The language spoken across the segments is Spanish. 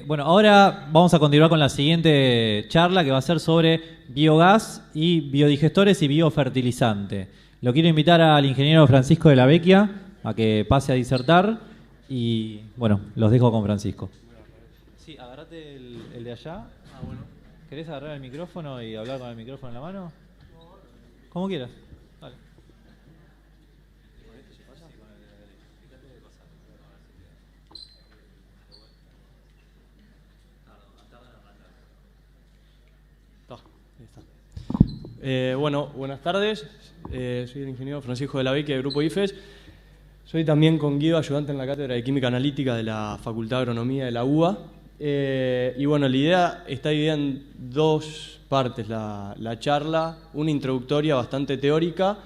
Bueno, ahora vamos a continuar con la siguiente charla que va a ser sobre biogás y biodigestores y biofertilizante. Lo quiero invitar al ingeniero Francisco de la Vecchia a que pase a disertar y bueno, los dejo con Francisco. Sí, agarrate el de allá. Ah, bueno. ¿Querés agarrar el micrófono y hablar con el micrófono en la mano? Como quieras. Vale. Bueno, buenas tardes. Soy el ingeniero Francisco de la Vecchia del Grupo IFES. Soy también con Guido, ayudante en la Cátedra de Química Analítica de la Facultad de Agronomía de la UBA. Y bueno, la idea está dividida en dos partes la charla. Una introductoria bastante teórica,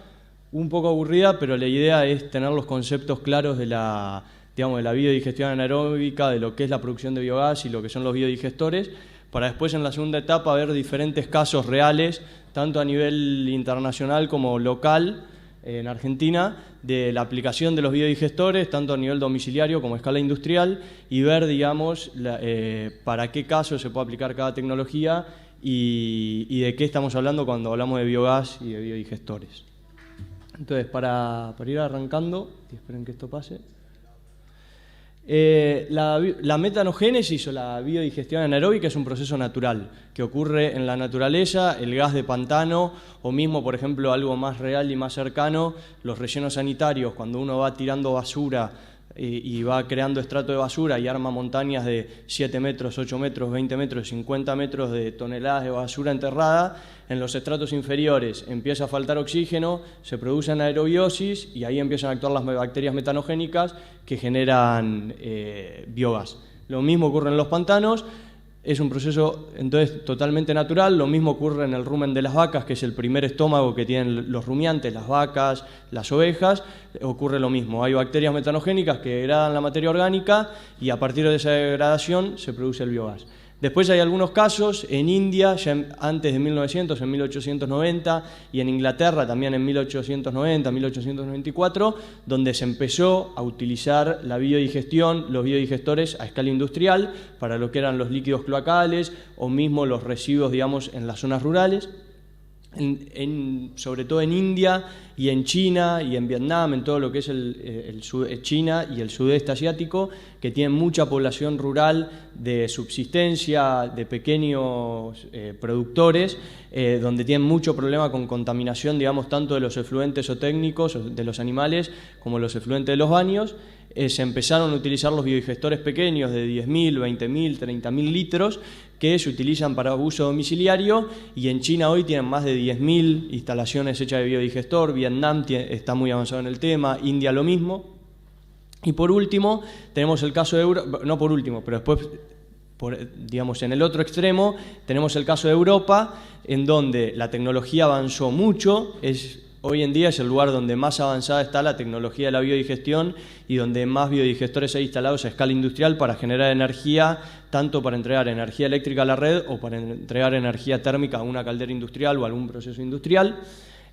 un poco aburrida, pero la idea es tener los conceptos claros de la biodigestión anaeróbica, de lo que es la producción de biogás y lo que son los biodigestores, para después en la segunda etapa ver diferentes casos reales, tanto a nivel internacional como local, en Argentina, de la aplicación de los biodigestores, tanto a nivel domiciliario como a escala industrial, y ver, digamos, para qué caso se puede aplicar cada tecnología y de qué estamos hablando cuando hablamos de biogás y de biodigestores. Entonces, para ir arrancando, y esperen que esto pase. La metanogénesis o la biodigestión anaeróbica es un proceso natural que ocurre en la naturaleza. El gas de pantano o mismo, por ejemplo, algo más real y más cercano, los rellenos sanitarios, cuando uno va tirando basura y va creando estrato de basura y arma montañas de 7 metros, 8 metros, 20 metros, 50 metros de toneladas de basura enterrada, en los estratos inferiores empieza a faltar oxígeno, se produce anaerobiosis y ahí empiezan a actuar las bacterias metanogénicas que generan biogás. Lo mismo ocurre en los pantanos. Es un proceso entonces totalmente natural. Lo mismo ocurre en el rumen de las vacas, que es el primer estómago que tienen los rumiantes, las vacas, las ovejas. Ocurre lo mismo. Hay bacterias metanogénicas que degradan la materia orgánica y a partir de esa degradación se produce el biogás. Después hay algunos casos en India, ya antes de 1900, en 1890, y en Inglaterra también en 1890, 1894, donde se empezó a utilizar la biodigestión, los biodigestores a escala industrial, para lo que eran los líquidos cloacales o mismo los residuos, digamos, en las zonas rurales. Sobre todo en India y en China y en Vietnam, en todo lo que es China y el sudeste asiático, que tienen mucha población rural de subsistencia, de pequeños productores, donde tienen mucho problema con contaminación, digamos, tanto de los efluentes o técnicos de los animales como los efluentes de los baños. Se empezaron a utilizar los biodigestores pequeños de 10.000, 20.000, 30.000 litros que se utilizan para uso domiciliario, y en China hoy tienen más de 10.000 instalaciones hechas de biodigestor. Vietnam está muy avanzado en el tema, India lo mismo. Y por último tenemos el caso de Europa, no por último, pero después, digamos, en el otro extremo tenemos el caso de Europa, en donde la tecnología avanzó mucho. Hoy en día es el lugar donde más avanzada está la tecnología de la biodigestión y donde más biodigestores hay instalados a escala industrial para generar energía, tanto para entregar energía eléctrica a la red o para entregar energía térmica a una caldera industrial o a algún proceso industrial.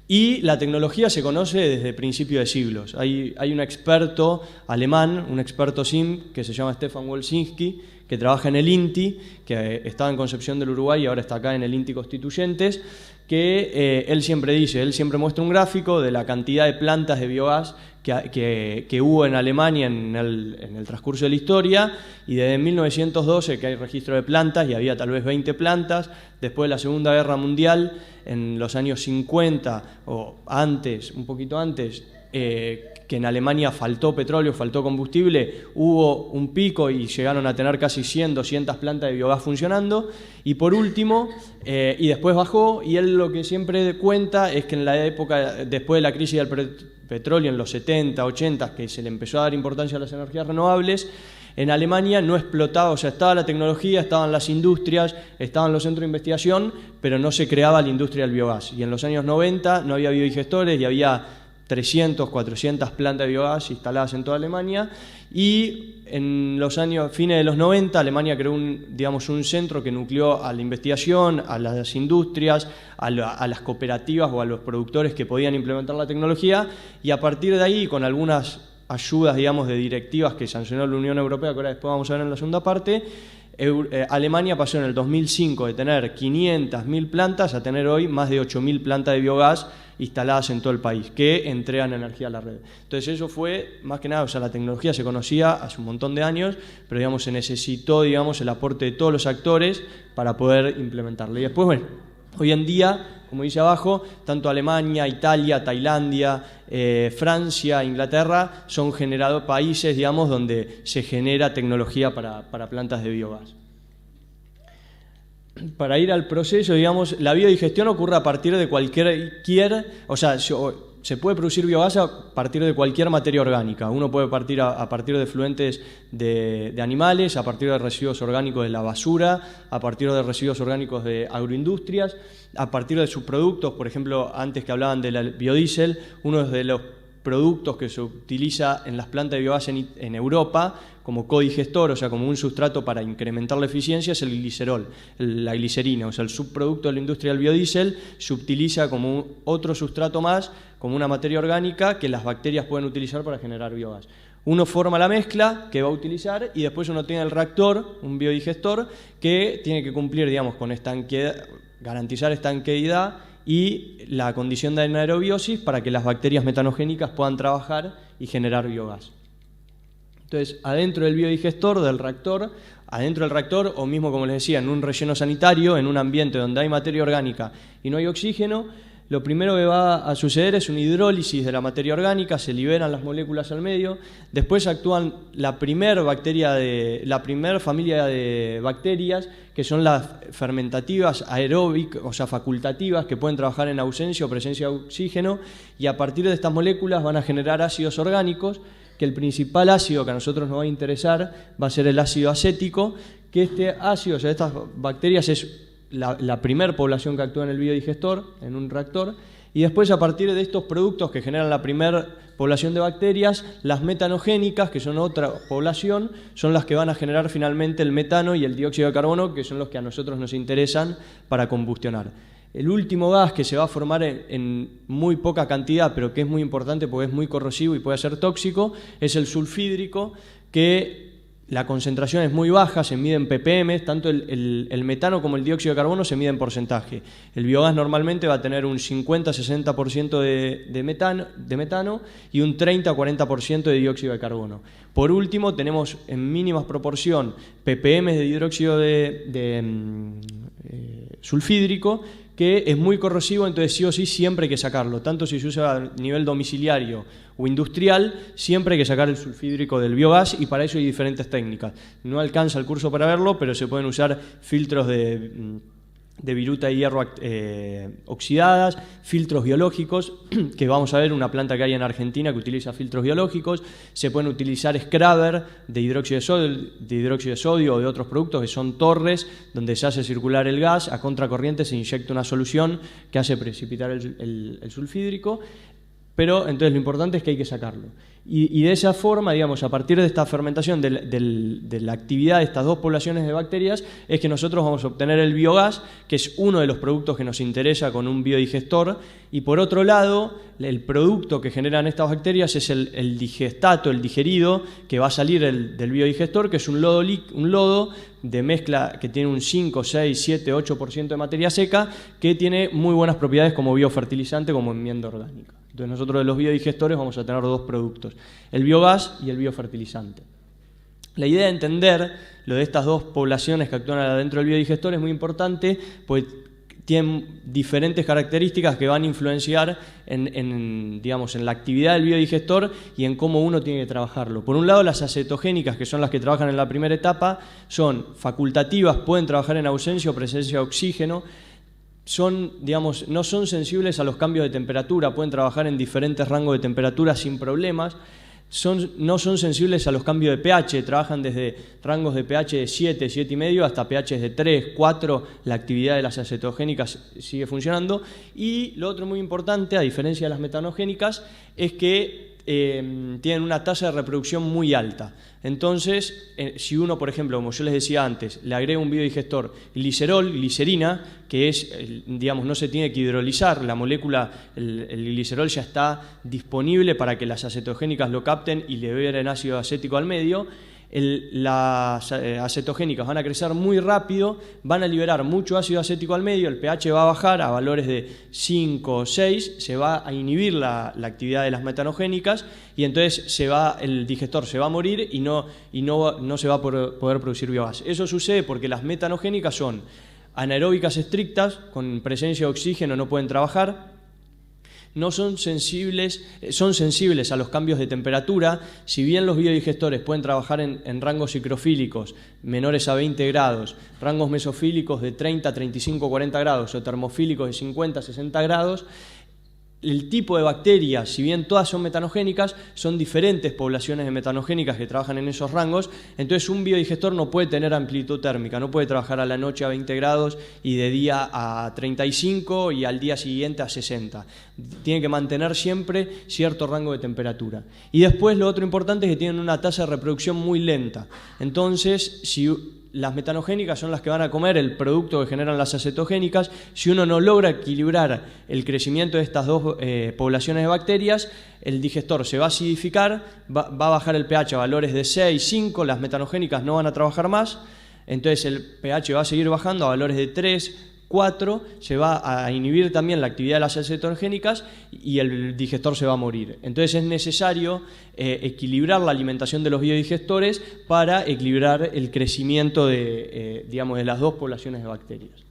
Y la tecnología se conoce desde principios de siglos. Hay un experto alemán, un experto SIM, que se llama Stefan Wolsinski, que trabaja en el INTI, que estaba en Concepción del Uruguay y ahora está acá en el INTI Constituyentes, que él siempre muestra un gráfico de la cantidad de plantas de biogás que hubo en Alemania en el transcurso de la historia, y desde 1912 que hay registro de plantas y había tal vez 20 plantas. Después de la Segunda Guerra Mundial, en los años 50 o antes, un poquito antes, que en Alemania faltó petróleo, faltó combustible, hubo un pico y llegaron a tener casi 100, 200 plantas de biogás funcionando. Y por último, y después bajó, y él lo que siempre cuenta es que en la época, después de la crisis del petróleo, en los 70, 80, que se le empezó a dar importancia a las energías renovables, en Alemania no explotaba, o sea, estaba la tecnología, estaban las industrias, estaban los centros de investigación, pero no se creaba la industria del biogás. Y en los años 90 no había biodigestores y había 300, 400 plantas de biogás instaladas en toda Alemania, y en los años fines de los 90 Alemania creó un centro que nucleó a la investigación, a las industrias, a las cooperativas o a los productores que podían implementar la tecnología, y a partir de ahí, con algunas ayudas, digamos, de directivas que sancionó la Unión Europea, que ahora después vamos a ver en la segunda parte, Alemania pasó en el 2005 de tener 500.000 plantas a tener hoy más de 8.000 plantas de biogás instaladas en todo el país, que entregan energía a la red. Entonces eso fue, más que nada, o sea, la tecnología se conocía hace un montón de años, pero digamos, se necesitó, digamos, el aporte de todos los actores para poder implementarla. Y después, bueno, hoy en día, como dice abajo, tanto Alemania, Italia, Tailandia, Francia, Inglaterra, son países, digamos, donde se genera tecnología para plantas de biogás. Para ir al proceso, digamos, la biodigestión ocurre a partir de o sea, se puede producir biogás a partir de cualquier materia orgánica. Uno puede partir a partir de fluentes de animales, a partir de residuos orgánicos de la basura, a partir de residuos orgánicos de agroindustrias, a partir de subproductos. Por ejemplo, antes que hablaban del biodiesel, uno de los productos que se utiliza en las plantas de biogás en Europa como codigestor, o sea, como un sustrato para incrementar la eficiencia, es el glicerol, la glicerina. O sea, el subproducto de la industria del biodiesel se utiliza como otro sustrato más, como una materia orgánica que las bacterias pueden utilizar para generar biogás. Uno forma la mezcla que va a utilizar y después uno tiene el reactor, un biodigestor, que tiene que cumplir, digamos, con garantizar estanqueidad y la condición de anaerobiosis para que las bacterias metanogénicas puedan trabajar y generar biogás. Entonces, adentro del biodigestor, adentro del reactor, o mismo, como les decía, en un relleno sanitario, en un ambiente donde hay materia orgánica y no hay oxígeno, lo primero que va a suceder es una hidrólisis de la materia orgánica, se liberan las moléculas al medio, después actúan la primer familia de bacterias, que son las fermentativas aeróbicas, o sea, facultativas, que pueden trabajar en ausencia o presencia de oxígeno, y a partir de estas moléculas van a generar ácidos orgánicos, que el principal ácido que a nosotros nos va a interesar va a ser el ácido acético, que este ácido, o sea, estas bacterias es la primer población que actúa en el biodigestor, en un reactor, y después a partir de estos productos que generan la primera población de bacterias, las metanogénicas, que son otra población, son las que van a generar finalmente el metano y el dióxido de carbono, que son los que a nosotros nos interesan para combustionar. El último gas que se va a formar en muy poca cantidad, pero que es muy importante porque es muy corrosivo y puede ser tóxico, es el sulfídrico, que la concentración es muy baja, se mide en ppm, tanto el metano como el dióxido de carbono se mide en porcentaje. El biogás normalmente va a tener un 50-60% de metano y un 30-40% de dióxido de carbono. Por último, tenemos en mínimas proporción ppm de hidróxido sulfídrico, que es muy corrosivo, entonces sí o sí siempre hay que sacarlo, tanto si se usa a nivel domiciliario o industrial, siempre hay que sacar el sulfídrico del biogás, y para eso hay diferentes técnicas. No alcanza el curso para verlo, pero se pueden usar filtros de viruta de hierro oxidadas, filtros biológicos, que vamos a ver una planta que hay en Argentina que utiliza filtros biológicos. Se pueden utilizar scrubber de hidróxido de sodio o de otros productos, que son torres donde se hace circular el gas, a contracorriente se inyecta una solución que hace precipitar el sulfídrico, pero entonces lo importante es que hay que sacarlo. Y de esa forma, digamos, a partir de esta fermentación de la actividad de estas dos poblaciones de bacterias, es que nosotros vamos a obtener el biogás, que es uno de los productos que nos interesa con un biodigestor. Y por otro lado, el producto que generan estas bacterias es el digestato, el digerido, que va a salir del biodigestor, que es un lodo de mezcla que tiene un 5, 6, 7, 8% de materia seca, que tiene muy buenas propiedades como biofertilizante, como enmienda orgánica. Entonces nosotros de los biodigestores vamos a tener dos productos, el biogás y el biofertilizante. La idea de entender lo de estas dos poblaciones que actúan adentro del biodigestor es muy importante, pues tienen diferentes características que van a influenciar en la actividad del biodigestor y en cómo uno tiene que trabajarlo. Por un lado, las acetogénicas, que son las que trabajan en la primera etapa, son facultativas, pueden trabajar en ausencia o presencia de oxígeno, no son sensibles a los cambios de temperatura, pueden trabajar en diferentes rangos de temperatura sin problemas, no son sensibles a los cambios de pH, trabajan desde rangos de pH de 7, 7,5 hasta pH de 3, 4, la actividad de las acetogénicas sigue funcionando. Y lo otro muy importante, a diferencia de las metanogénicas, es que tienen una tasa de reproducción muy alta. Entonces, si uno, por ejemplo, como yo les decía antes, le agrega un biodigestor glicerina, que es, no se tiene que hidrolizar, la molécula, el glicerol ya está disponible para que las acetogénicas lo capten y liberen ácido acético al medio. las acetogénicas van a crecer muy rápido, van a liberar mucho ácido acético al medio, el pH va a bajar a valores de 5 o 6, se va a inhibir la actividad de las metanogénicas y entonces el digestor se va a morir y no se va a poder producir biogás. Eso sucede porque las metanogénicas son anaeróbicas estrictas, con presencia de oxígeno no pueden trabajar, son sensibles a los cambios de temperatura. Si bien los biodigestores pueden trabajar en rangos psicrofílicos menores a 20 grados, rangos mesofílicos de 30, 35, 40 grados o termofílicos de 50, 60 grados, el tipo de bacterias, si bien todas son metanogénicas, son diferentes poblaciones de metanogénicas que trabajan en esos rangos, entonces un biodigestor no puede tener amplitud térmica, no puede trabajar a la noche a 20 grados y de día a 35 y al día siguiente a 60. Tiene que mantener siempre cierto rango de temperatura. Y después lo otro importante es que tienen una tasa de reproducción muy lenta. Entonces, si las metanogénicas son las que van a comer el producto que generan las acetogénicas, si uno no logra equilibrar el crecimiento de estas dos poblaciones de bacterias, el digestor se va a acidificar, va a bajar el pH a valores de 6, 5, las metanogénicas no van a trabajar más, entonces el pH va a seguir bajando a valores de 3, 4, se va a inhibir también la actividad de las acetogénicas y el digestor se va a morir. Entonces es necesario equilibrar la alimentación de los biodigestores para equilibrar el crecimiento de las dos poblaciones de bacterias.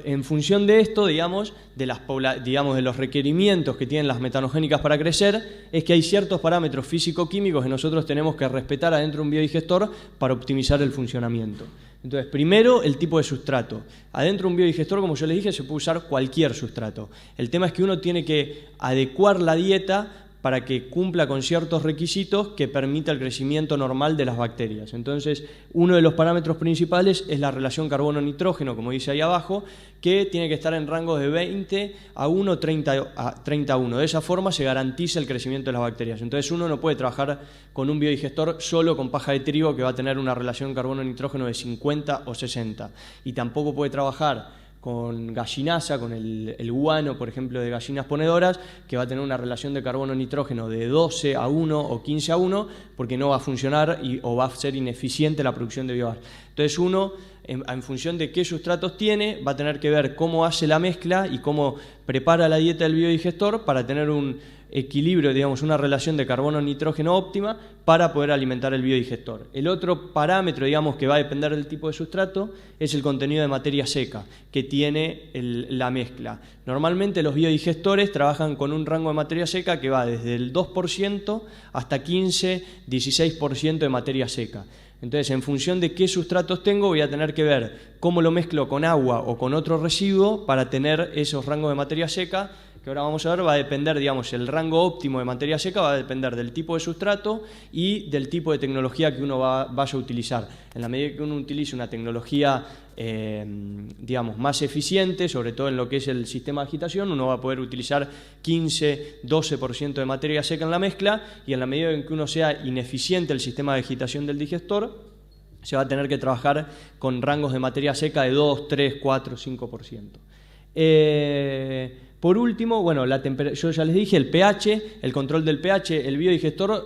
En función de esto, de los requerimientos que tienen las metanogénicas para crecer, es que hay ciertos parámetros físico-químicos que nosotros tenemos que respetar adentro de un biodigestor para optimizar el funcionamiento. Entonces, primero, el tipo de sustrato. Adentro de un biodigestor, como yo les dije, se puede usar cualquier sustrato. El tema es que uno tiene que adecuar la dieta para que cumpla con ciertos requisitos que permita el crecimiento normal de las bacterias. Entonces, uno de los parámetros principales es la relación carbono-nitrógeno, como dice ahí abajo, que tiene que estar en rangos de 20 a 1, 30 a 1. De esa forma se garantiza el crecimiento de las bacterias. Entonces, uno no puede trabajar con un biodigestor solo con paja de trigo que va a tener una relación carbono-nitrógeno de 50 o 60. Y tampoco puede trabajar con gallinaza, con el guano, por ejemplo, de gallinas ponedoras, que va a tener una relación de carbono-nitrógeno de 12 a 1 o 15 a 1, porque no va a funcionar o va a ser ineficiente la producción de biogás. Entonces uno, en función de qué sustratos tiene, va a tener que ver cómo hace la mezcla y cómo prepara la dieta del biodigestor para tener un equilibrio, una relación de carbono-nitrógeno óptima para poder alimentar el biodigestor. El otro parámetro, que va a depender del tipo de sustrato, es el contenido de materia seca que tiene la mezcla. Normalmente los biodigestores trabajan con un rango de materia seca que va desde el 2% hasta 15, 16% de materia seca. Entonces, en función de qué sustratos tengo, voy a tener que ver cómo lo mezclo con agua o con otro residuo para tener esos rangos de materia seca, que ahora vamos a ver, va a depender, el rango óptimo de materia seca va a depender del tipo de sustrato y del tipo de tecnología que uno vaya a utilizar. En la medida que uno utilice una tecnología más eficiente, sobre todo en lo que es el sistema de agitación, uno va a poder utilizar 15, 12% de materia seca en la mezcla, y en la medida en que uno sea ineficiente el sistema de agitación del digestor, se va a tener que trabajar con rangos de materia seca de 2, 3, 4, 5%. Por último, yo ya les dije, el pH, el control del pH,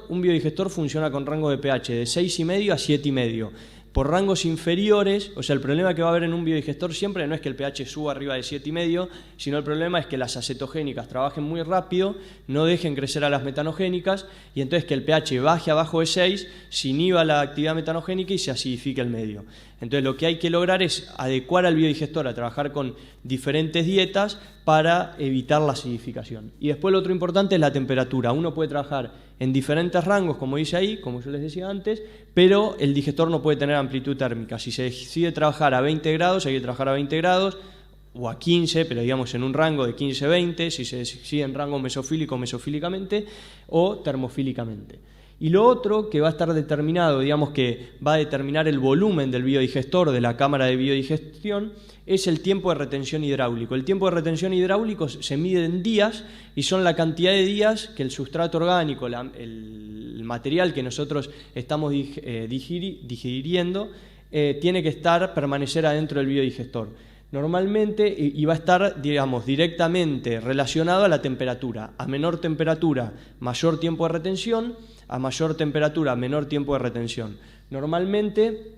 un biodigestor funciona con rango de pH de 6,5 a 7,5. Por rangos inferiores, el problema que va a haber en un biodigestor siempre no es que el pH suba arriba de 7,5, sino el problema es que las acetogénicas trabajen muy rápido, no dejen crecer a las metanogénicas, y entonces que el pH baje abajo de 6, se inhiba la actividad metanogénica y se acidifique el medio. Entonces lo que hay que lograr es adecuar al biodigestor a trabajar con diferentes dietas para evitar la acidificación. Y después lo otro importante es la temperatura. Uno puede trabajar en diferentes rangos, como dice ahí, como yo les decía antes, pero el digestor no puede tener amplitud térmica. Si se decide trabajar a 20 grados, hay que trabajar a 20 grados, o a 15, pero en un rango de 15-20, si se decide en rango mesofílico, mesofílicamente, o termofílicamente. Y lo otro que va a estar determinado, que va a determinar el volumen del biodigestor, de la cámara de biodigestión, es el tiempo de retención hidráulico. El tiempo de retención hidráulico se mide en días y son la cantidad de días que el sustrato orgánico, el material que nosotros estamos digiriendo, tiene que permanecer adentro del biodigestor. normalmente, y va a estar, digamos, directamente relacionado a la temperatura. A menor temperatura, mayor tiempo de retención; a mayor temperatura, menor tiempo de retención. Normalmente,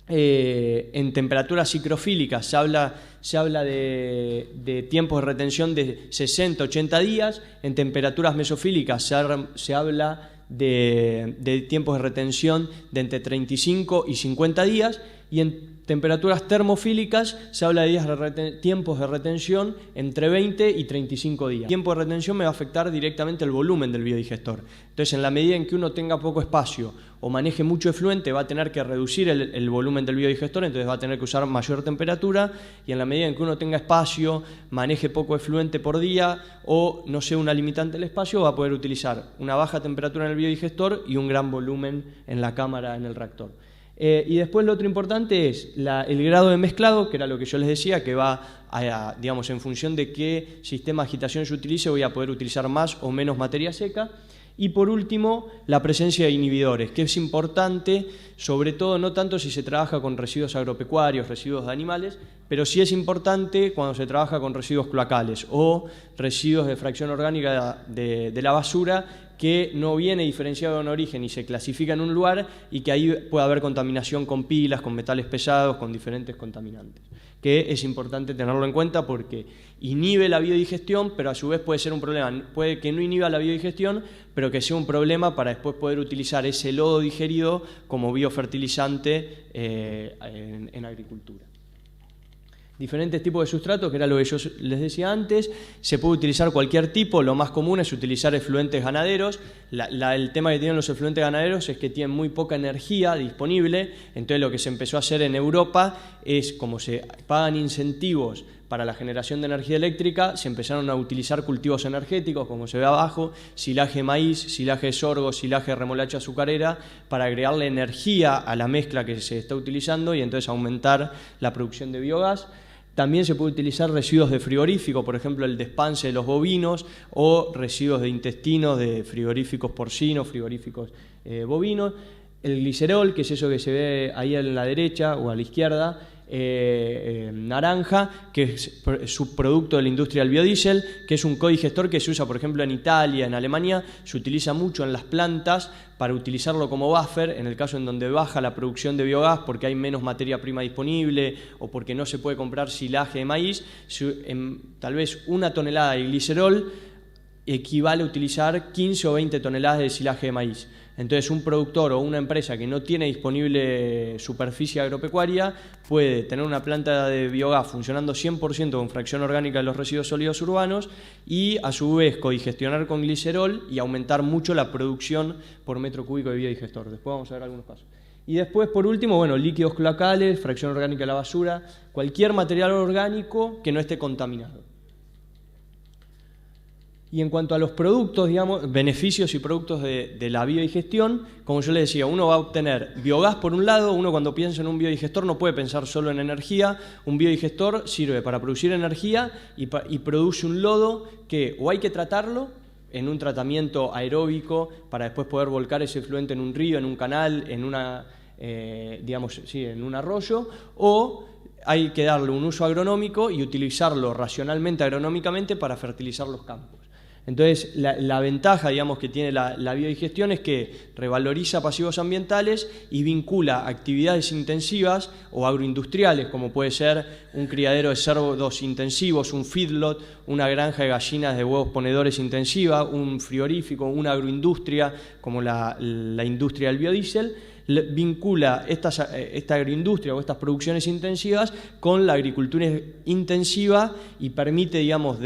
en temperaturas cicrofílicas se habla de tiempos de retención de 60-80 días, en temperaturas mesofílicas se habla de tiempos de retención de entre 35 y 50 días, y en temperaturas termofílicas se habla de tiempos de retención entre 20 y 35 días. El tiempo de retención me va a afectar directamente el volumen del biodigestor. Entonces, en la medida en que uno tenga poco espacio o maneje mucho efluente, va a tener que reducir el volumen del biodigestor, entonces va a tener que usar mayor temperatura, y en la medida en que uno tenga espacio, maneje poco efluente por día o no sea una limitante del espacio, va a poder utilizar una baja temperatura en el biodigestor y un gran volumen en la cámara, en el reactor. Y después lo otro importante es el grado de mezclado, que era lo que yo les decía, que va digamos, en función de qué sistema de agitación se utilice, voy a poder utilizar más o menos materia seca. Y por último, la presencia de inhibidores, que es importante, sobre todo no tanto si se trabaja con residuos agropecuarios, residuos de animales, pero sí es importante cuando se trabaja con residuos cloacales o residuos de fracción orgánica de la basura, que no viene diferenciado en origen y se clasifica en un lugar, y que ahí puede haber contaminación con pilas, con metales pesados, con diferentes contaminantes, que es importante tenerlo en cuenta porque inhibe la biodigestión, pero a su vez puede ser un problema. Puede que no inhiba la biodigestión, pero que sea un problema para después poder utilizar ese lodo digerido como biofertilizante en agricultura. Diferentes tipos de sustratos, que era lo que yo les decía antes. Se puede utilizar cualquier tipo, lo más común es utilizar efluentes ganaderos. El tema que tienen los efluentes ganaderos es que tienen muy poca energía disponible, entonces lo que se empezó a hacer en Europa es, como se pagan incentivos para la generación de energía eléctrica, se empezaron a utilizar cultivos energéticos, como se ve abajo, silaje de maíz, silaje de sorgo, silaje de remolacha azucarera, para agregarle energía a la mezcla que se está utilizando y entonces aumentar la producción de biogás. También se puede utilizar residuos de frigorífico, por ejemplo el despanse de los bovinos, o residuos de intestinos de frigoríficos porcinos, frigoríficos bovinos. El glicerol, que es eso que se ve ahí a la derecha o a la izquierda, naranja, que es subproducto de la industria del biodiesel, que es un codigestor que se usa, por ejemplo, en Italia, en Alemania, se utiliza mucho en las plantas para utilizarlo como buffer, en el caso en donde baja la producción de biogás porque hay menos materia prima disponible o porque no se puede comprar silaje de maíz. Tal vez 1 tonelada de glicerol equivale a utilizar 15 o 20 toneladas de silaje de maíz. Entonces, un productor o una empresa que no tiene disponible superficie agropecuaria puede tener una planta de biogás funcionando 100% con fracción orgánica de los residuos sólidos urbanos y, a su vez, codigestionar con glicerol y aumentar mucho la producción por metro cúbico de biodigestor. Después vamos a ver algunos casos. Y después, por último, bueno, líquidos cloacales, fracción orgánica de la basura, cualquier material orgánico que no esté contaminado. Y en cuanto a los productos, digamos, beneficios y productos de la biodigestión, como yo les decía, uno va a obtener biogás por un lado. Uno, cuando piensa en un biodigestor, no puede pensar solo en energía. Un biodigestor sirve para producir energía y produce un lodo que o hay que tratarlo en un tratamiento aeróbico para después poder volcar ese efluente en un río, en un canal, en en un arroyo, o hay que darle un uso agronómico y utilizarlo racionalmente, agronómicamente, para fertilizar los campos. Entonces, la ventaja, digamos, que tiene la biodigestión es que revaloriza pasivos ambientales y vincula actividades intensivas o agroindustriales, como puede ser un criadero de cerdos intensivos, un feedlot, una granja de gallinas de huevos ponedores intensiva, un frigorífico, una agroindustria como la industria del biodiesel. Vincula esta agroindustria o estas producciones intensivas con la agricultura intensiva y permite, digamos,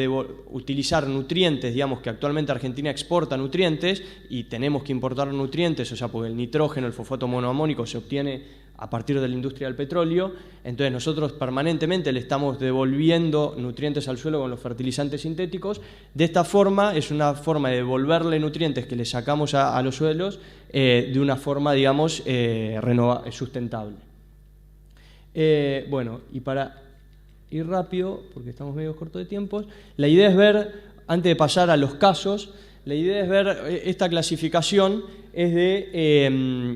utilizar nutrientes, digamos, que actualmente Argentina exporta nutrientes y tenemos que importar nutrientes, o sea, porque el nitrógeno, el fosfato monoamónico se obtiene a partir de la industria del petróleo. Entonces nosotros permanentemente le estamos devolviendo nutrientes al suelo con los fertilizantes sintéticos. De esta forma es una forma de devolverle nutrientes que le sacamos a los suelos de una forma, digamos, sustentable. Bueno, y para ir rápido, porque estamos medio cortos de tiempos, la idea es ver, antes de pasar a los casos, La idea es ver esta clasificación,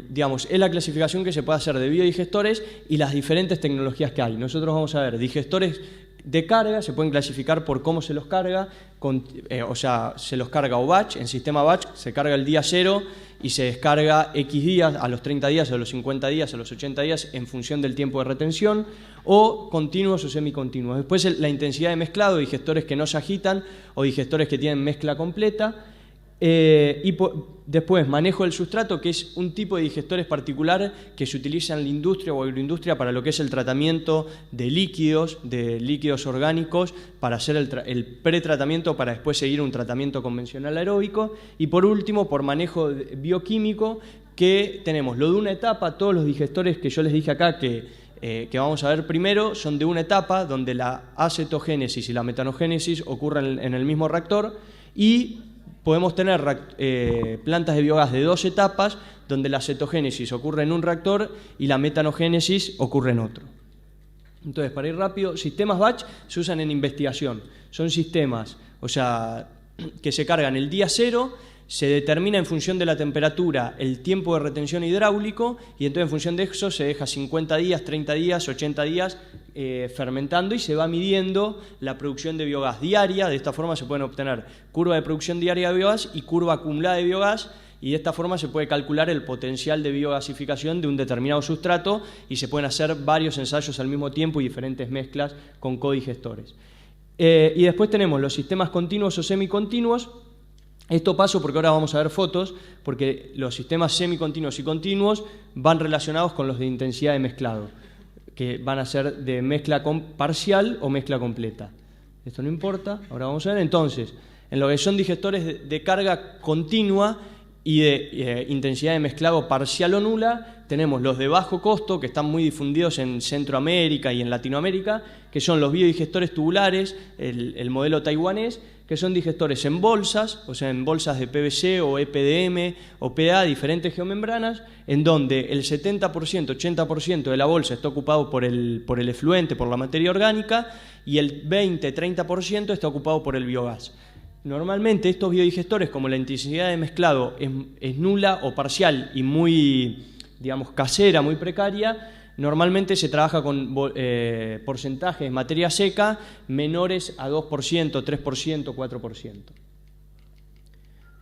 digamos, es la clasificación que se puede hacer de biodigestores y las diferentes tecnologías que hay. Nosotros vamos a ver digestores de carga, se pueden clasificar por cómo se los carga, o sea, se los carga o batch, en sistema batch se carga el día 0 y se descarga X días, a los 30 días, a los 50 días, a los 80 días, en función del tiempo de retención, o continuos o semicontinuos. Después la intensidad de mezclado, digestores que no se agitan o digestores que tienen mezcla completa. Después manejo del sustrato, que es un tipo de digestores particular que se utiliza en la industria o agroindustria para lo que es el tratamiento de líquidos orgánicos, para hacer el pretratamiento para después seguir un tratamiento convencional aeróbico. Y por último, por manejo bioquímico, que tenemos lo de una etapa. Todos los digestores que yo les dije acá que vamos a ver primero son de una etapa donde la acetogénesis y la metanogénesis ocurren en el mismo reactor, y podemos tener plantas de biogás de 2 etapas, donde la cetogénesis ocurre en un reactor y la metanogénesis ocurre en otro. Entonces, para ir rápido, sistemas batch se usan en investigación. Son sistemas, o sea, que se cargan el día 0, se determina en función de la temperatura el tiempo de retención hidráulico, y entonces en función de eso se deja 50 días, 30 días, 80 días fermentando, y se va midiendo la producción de biogás diaria. De esta forma se pueden obtener curva de producción diaria de biogás y curva acumulada de biogás, y de esta forma se puede calcular el potencial de biogasificación de un determinado sustrato, y se pueden hacer varios ensayos al mismo tiempo y diferentes mezclas con codigestores. Y después tenemos los sistemas continuos o semicontinuos. Esto paso porque ahora vamos a ver fotos, porque los sistemas semicontinuos y continuos van relacionados con los de intensidad de mezclado, que van a ser de mezcla parcial o mezcla completa. Esto no importa, ahora vamos a ver. Entonces, en lo que son digestores de carga continua y de intensidad de mezclado parcial o nula, tenemos los de bajo costo, que están muy difundidos en Centroamérica y en Latinoamérica, que son los biodigestores tubulares, el modelo taiwanés, que son digestores en bolsas, o sea, en bolsas de PVC o EPDM o PA, diferentes geomembranas, en donde el 70%, 80% de la bolsa está ocupado por el efluente, por la materia orgánica, y el 20-30% está ocupado por el biogás. Normalmente estos biodigestores, como la intensidad de mezclado es nula o parcial y muy, digamos, casera, muy precaria, normalmente se trabaja con porcentajes de materia seca menores a 2%, 3%, 4%.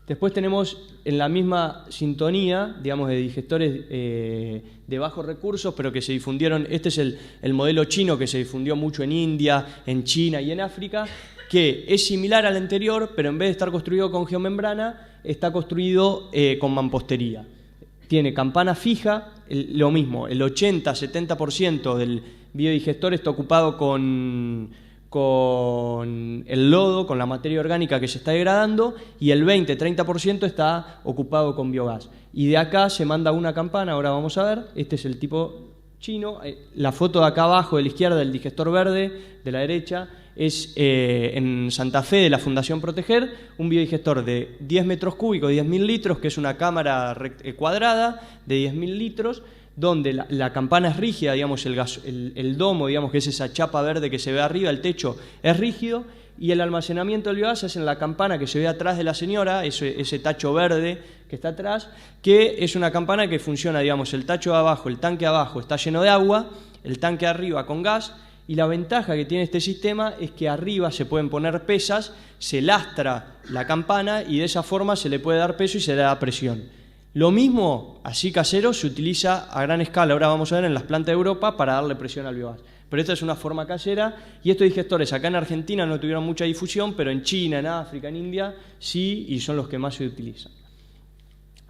Después tenemos en la misma sintonía, digamos, de digestores de bajos recursos, pero que se difundieron. Este es el modelo chino, que se difundió mucho en India, en China y en África, que es similar al anterior, pero en vez de estar construido con geomembrana, está construido con mampostería. Tiene campana fija, lo mismo, el 80-70% del biodigestor está ocupado con el lodo, con la materia orgánica que se está degradando, y el 20-30% está ocupado con biogás. Y de acá se manda una campana, ahora vamos a ver, este es el tipo chino. La foto de acá abajo, de la izquierda, del digestor verde, de la derecha, es en Santa Fe, de la Fundación Proteger, un biodigestor de 10 metros cúbicos, 10.000 litros, que es una cámara cuadrada de 10.000 litros, donde la campana es rígida, digamos, el domo, digamos, que es esa chapa verde que se ve arriba, el techo es rígido, y el almacenamiento del biogás es en la campana que se ve atrás de la señora, ese tacho verde que está atrás, que es una campana que funciona, digamos, el tacho de abajo, el tanque de abajo está lleno de agua, el tanque de arriba con gas, y la ventaja que tiene este sistema es que arriba se pueden poner pesas, se lastra la campana y de esa forma se le puede dar peso y se le da presión. Lo mismo, así casero, se utiliza a gran escala, ahora vamos a ver, en las plantas de Europa para darle presión al biogás. Pero esta es una forma casera, y estos digestores acá en Argentina no tuvieron mucha difusión, pero en China, en África, en India, sí, y son los que más se utilizan.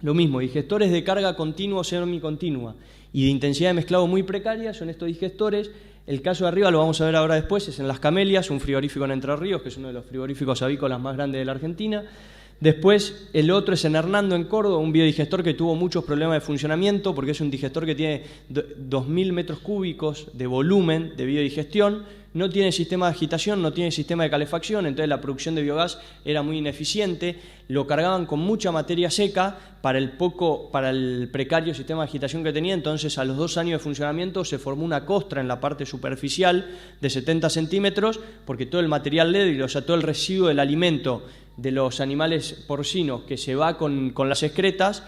Lo mismo, digestores de carga continua o semicontinua y de intensidad de mezclado muy precaria son estos digestores. El caso de arriba lo vamos a ver ahora después, es en Las Camelias, un frigorífico en Entre Ríos, que es uno de los frigoríficos avícolas más grandes de la Argentina. Después el otro es en Hernando, en Córdoba, un biodigestor que tuvo muchos problemas de funcionamiento porque es un digestor que tiene 2.000 metros cúbicos de volumen de biodigestión, no tiene sistema de agitación, no tiene sistema de calefacción, entonces la producción de biogás era muy ineficiente, lo cargaban con mucha materia seca para el precario sistema de agitación que tenía. Entonces a los 2 años de funcionamiento se formó una costra en la parte superficial de 70 centímetros, porque todo el material débil, o sea, todo el residuo del alimento de los animales porcinos que se va con las excretas,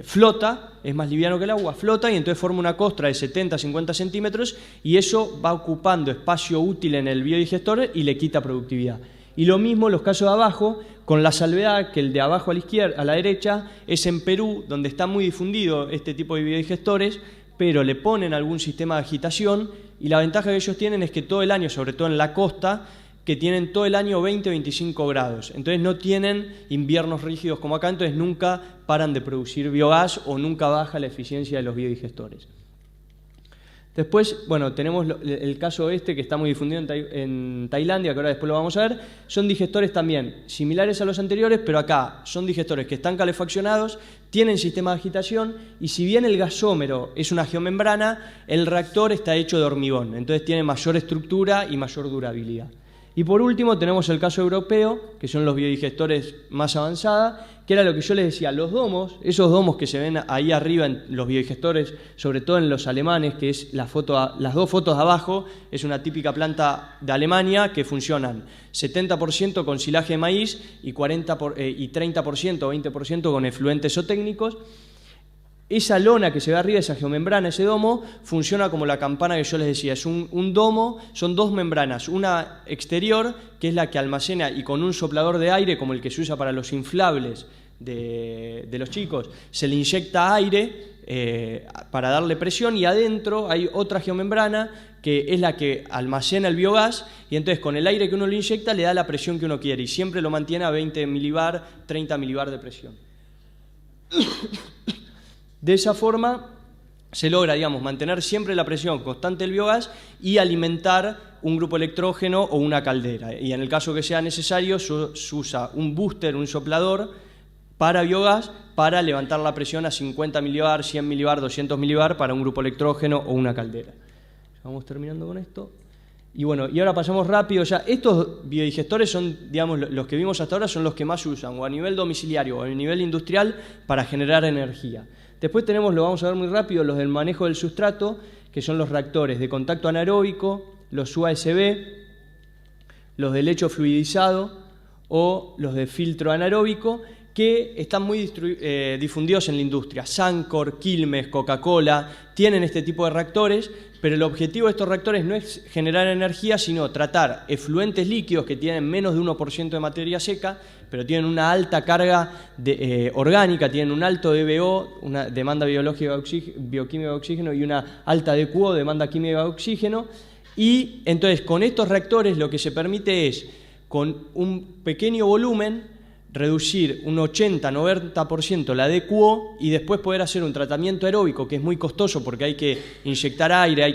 flota, es más liviano que el agua, flota y entonces forma una costra de 70-50 centímetros y eso va ocupando espacio útil en el biodigestor y le quita productividad. Y lo mismo en los casos de abajo, con la salvedad que el de abajo a la izquierda, a la derecha, es en Perú, donde está muy difundido este tipo de biodigestores, pero le ponen algún sistema de agitación y la ventaja que ellos tienen es que todo el año, sobre todo en la costa, que tienen todo el año 20-25 grados. Entonces no tienen inviernos rígidos como acá, entonces nunca paran de producir biogás o nunca baja la eficiencia de los biodigestores. Después, bueno, tenemos el caso que está muy difundido en Tailandia, que ahora después lo vamos a ver. Son digestores también similares a los anteriores, pero acá son digestores que están calefaccionados, tienen sistema de agitación y si bien el gasómero es una geomembrana, el reactor está hecho de hormigón, entonces tiene mayor estructura y mayor durabilidad. Y por último tenemos el caso europeo, que son los biodigestores más avanzados, que era lo que yo les decía, los domos, esos domos que se ven ahí arriba en los biodigestores, sobre todo en los alemanes, que es las 2 fotos de abajo, es una típica planta de Alemania que funcionan 70% con silaje de maíz y 30% o 20% con efluentes zootécnicos. Esa lona que se ve arriba, esa geomembrana, ese domo, funciona como la campana que yo les decía. Es un domo, son 2 membranas, una exterior, que es la que almacena, y con un soplador de aire, como el que se usa para los inflables de los chicos, se le inyecta aire para darle presión, y adentro hay otra geomembrana, que es la que almacena el biogás, y entonces con el aire que uno le inyecta le da la presión que uno quiere, y siempre lo mantiene a 20 milibar, 30 milibar de presión. De esa forma se logra, digamos, mantener siempre la presión constante del biogás y alimentar un grupo electrógeno o una caldera. Y en el caso que sea necesario, se usa un booster, un soplador para biogás para levantar la presión a 50 milibar, 100 milibar, 200 milibar para un grupo electrógeno o una caldera. Vamos terminando con esto. Y bueno, y ahora pasamos rápido ya. Estos biodigestores son, digamos, los que vimos hasta ahora son los que más se usan, o a nivel domiciliario o a nivel industrial, para generar energía. Después tenemos, lo vamos a ver muy rápido, los del manejo del sustrato, que son los reactores de contacto anaeróbico, los USB, los de lecho fluidizado o los de filtro anaeróbico, que están muy difundidos en la industria. Sancor, Quilmes, Coca-Cola tienen este tipo de reactores, pero el objetivo de estos reactores no es generar energía, sino tratar efluentes líquidos que tienen menos de 1% de materia seca, pero tienen una alta carga orgánica, tienen un alto DBO, una demanda biológica bioquímica de oxígeno, y una alta DQO, demanda química de oxígeno. Y entonces con estos reactores lo que se permite es, con un pequeño volumen, reducir un 80-90% la DQO y después poder hacer un tratamiento aeróbico, que es muy costoso porque hay que inyectar aire,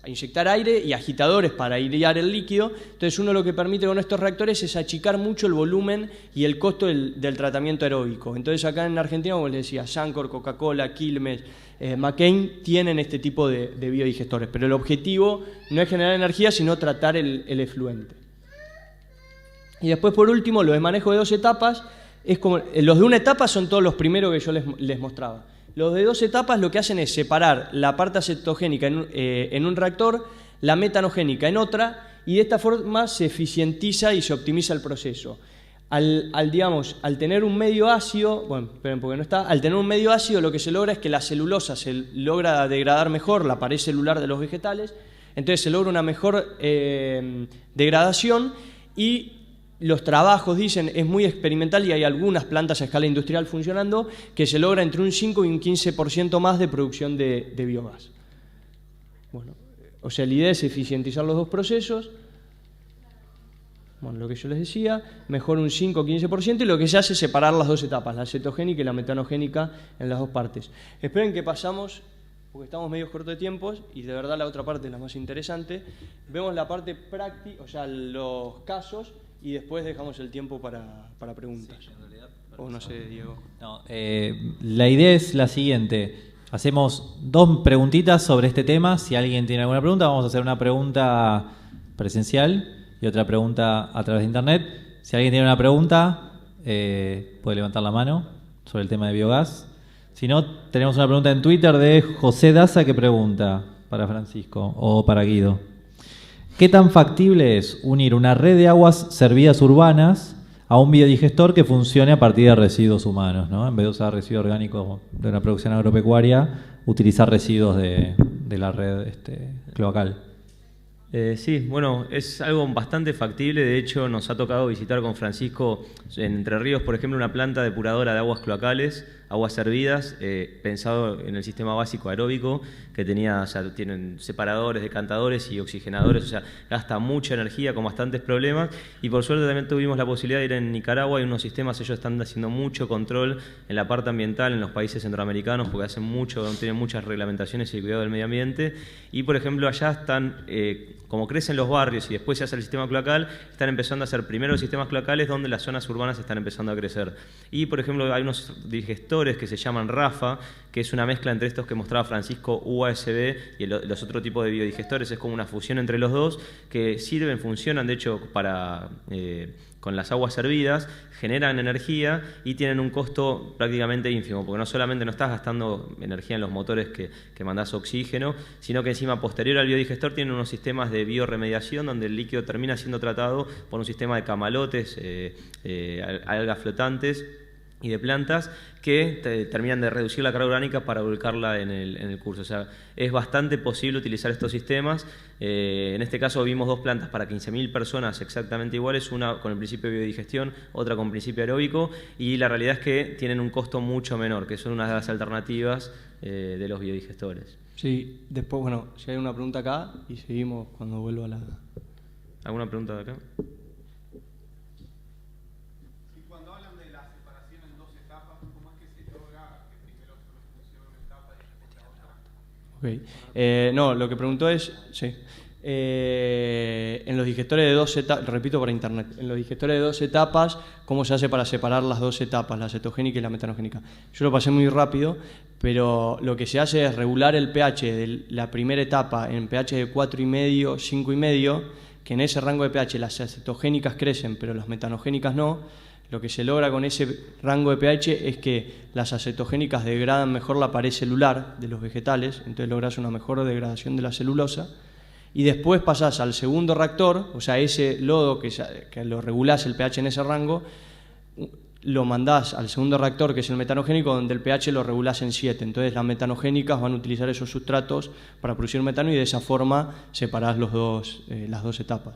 inyectar aire y agitadores para airear el líquido. Entonces uno lo que permite con estos reactores es achicar mucho el volumen y el costo del tratamiento aeróbico. Entonces acá en Argentina, como les decía, Sancor, Coca-Cola, Quilmes, McCain tienen este tipo de biodigestores, pero el objetivo no es generar energía, sino tratar el efluente. Y después, por último, los de manejo de 2 etapas, es como, los de una etapa son todos los primeros que yo les mostraba. Los de 2 etapas lo que hacen es separar la parte acetogénica en un reactor, la metanogénica en otra, y de esta forma se eficientiza y se optimiza el proceso. Al tener un medio ácido, bueno, esperen porque no está, al tener un medio ácido lo que se logra es que la celulosa se logra degradar mejor, la pared celular de los vegetales, entonces se logra una mejor degradación, y los trabajos, dicen, es muy experimental y hay algunas plantas a escala industrial funcionando que se logra entre un 5 y un 15% más de producción de biogás. Bueno, o sea, la idea es eficientizar los 2 procesos. Bueno, lo que yo les decía, mejor un 5 o 15%, y lo que se hace es separar las 2 etapas, la cetogénica y la metanogénica, en las 2 partes. Esperen que pasamos, porque estamos medio cortos de tiempos, y de verdad la otra parte es la más interesante. Vemos la parte práctica, o sea, los casos, y después dejamos el tiempo para preguntas. Sí, en realidad, o no sé, Diego. No, la idea es la siguiente. Hacemos 2 preguntitas sobre este tema. Si alguien tiene alguna pregunta, vamos a hacer una pregunta presencial y otra pregunta a través de internet. Si alguien tiene una pregunta, puede levantar la mano sobre el tema de biogás. Si no, tenemos una pregunta en Twitter de José Daza que pregunta para Francisco o para Guido. ¿Qué tan factible es unir una red de aguas servidas urbanas a un biodigestor que funcione a partir de residuos humanos, ¿no? En vez de usar residuos orgánicos de una producción agropecuaria, utilizar residuos de la red cloacal? Sí, bueno, es algo bastante factible. De hecho, nos ha tocado visitar con Francisco en Entre Ríos, por ejemplo, una planta depuradora de aguas cloacales, aguas servidas, pensado en el sistema básico aeróbico, que tenía, o sea, tienen separadores, decantadores y oxigenadores, o sea, gasta mucha energía con bastantes problemas. Y por suerte también tuvimos la posibilidad de ir en Nicaragua y unos sistemas, ellos están haciendo mucho control en la parte ambiental en los países centroamericanos, porque hacen mucho, tienen muchas reglamentaciones y cuidado del medio ambiente. Y por ejemplo, allá están, como crecen los barrios y después se hace el sistema cloacal, están empezando a hacer primero los sistemas cloacales donde las zonas urbanas están empezando a crecer. Y por ejemplo, hay unos digestores que se llaman RAFA, que es una mezcla entre estos que mostraba Francisco, USB y los otros tipos de biodigestores. Es como una fusión entre los dos que sirven, funcionan de hecho para con las aguas servidas, generan energía y tienen un costo prácticamente ínfimo, porque no solamente no estás gastando energía en los motores que mandás oxígeno, sino que encima posterior al biodigestor tienen unos sistemas de bioremediación donde el líquido termina siendo tratado por un sistema de camalotes, algas flotantes y de plantas que terminan de reducir la carga orgánica para volcarla en el curso. O sea, es bastante posible utilizar estos sistemas. En este caso vimos 2 plantas para 15.000 personas exactamente iguales, una con el principio de biodigestión, otra con principio aeróbico, y la realidad es que tienen un costo mucho menor, que son una de las alternativas de los biodigestores. Sí, después, bueno, si hay una pregunta acá y seguimos cuando vuelva a la... ¿Alguna pregunta de acá? Okay. No, lo que preguntó es, sí, en los digestores de 2 etapas, repito por internet, en los digestores de 2 etapas, ¿cómo se hace para separar las 2 etapas, la cetogénica y la metanogénica? Yo lo pasé muy rápido, pero lo que se hace es regular el pH de la primera etapa en pH de 4,5, 5,5, que en ese rango de pH las acetogénicas crecen, pero las metanogénicas no. Lo que se logra con ese rango de pH es que las acetogénicas degradan mejor la pared celular de los vegetales, entonces logras una mejor degradación de la celulosa, y después pasás al segundo reactor, o sea, ese lodo que lo regulás el pH en ese rango, lo mandás al segundo reactor, que es el metanogénico, donde el pH lo regulás en 7. Entonces las metanogénicas van a utilizar esos sustratos para producir metano y de esa forma separás las dos etapas.